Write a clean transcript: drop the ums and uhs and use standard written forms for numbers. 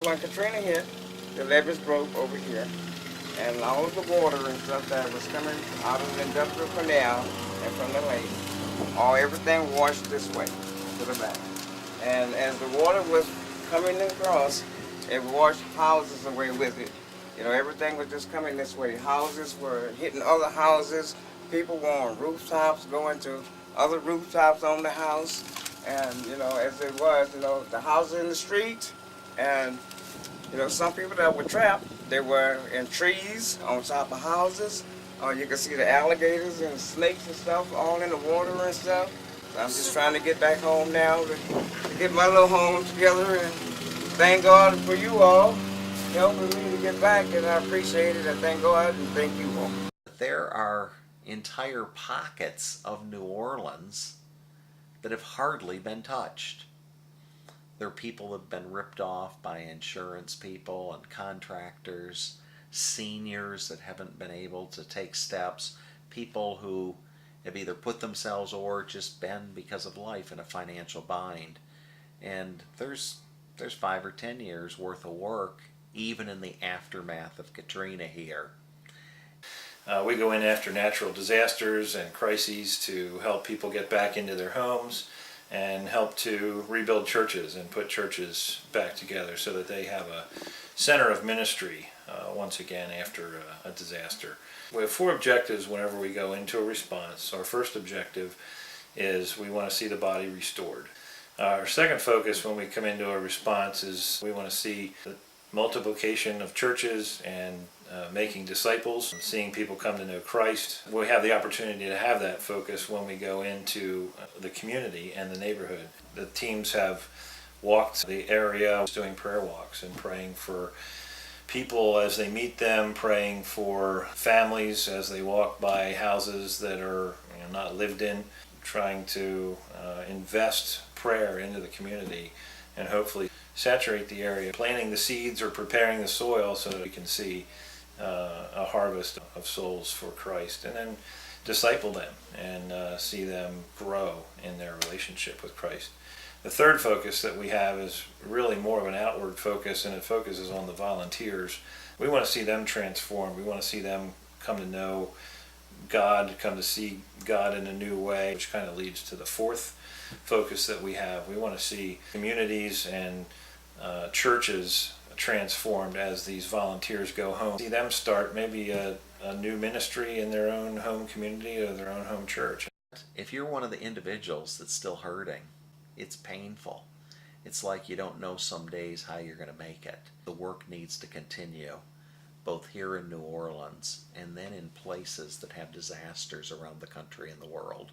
When Katrina hit, the levees broke over here, and all of the water and stuff that was coming out of the industrial canal and from the lake, everything washed this way to the back. And as the water was coming across, it washed houses away with it. You know, everything was just coming this way. Houses were hitting other houses. People were on rooftops, going to other rooftops on the house. And, you know, as it was, you know, the houses in the street. And, you know, some people that were trapped, they were in trees on top of houses. You can see the alligators and snakes and stuff all in the water and stuff. So I'm just trying to get back home now to get my little home together. And thank God for you all helping me to get back, and I appreciate it. I thank God and thank you all. There are entire pockets of New Orleans that have hardly been touched. There are people that have been ripped off by insurance people and contractors, seniors that haven't been able to take steps, people who have either put themselves or just been, because of life, in a financial bind. And there's 5 or 10 years worth of work, even in the aftermath of Katrina here. We go in after natural disasters and crises to help people get back into their homes and help to rebuild churches and put churches back together so that they have a center of ministry once again after a disaster. We have 4 objectives whenever we go into a response. Our first objective is we want to see the body restored. Our second focus when we come into a response is we want to see the multiplication of churches and making disciples, seeing people come to know Christ. We have the opportunity to have that focus when we go into the community and the neighborhood. The teams have walked the area doing prayer walks and praying for people as they meet them, praying for families as they walk by houses that are not lived in, trying to invest prayer into the community and hopefully saturate the area, planting the seeds or preparing the soil so that we can see a harvest of souls for Christ, and then disciple them and see them grow in their relationship with Christ. The third focus that we have is really more of an outward focus, and it focuses on the volunteers. We want to see them transformed. We want to see them come to know God, come to see God in a new way, which kind of leads to the fourth focus that we have. We want to see communities and churches transformed as these volunteers go home. See them start maybe a new ministry in their own home community or their own home church. If you're one of the individuals that's still hurting, it's painful. It's like you don't know some days how you're going to make it. The work needs to continue, both here in New Orleans and then in places that have disasters around the country and the world.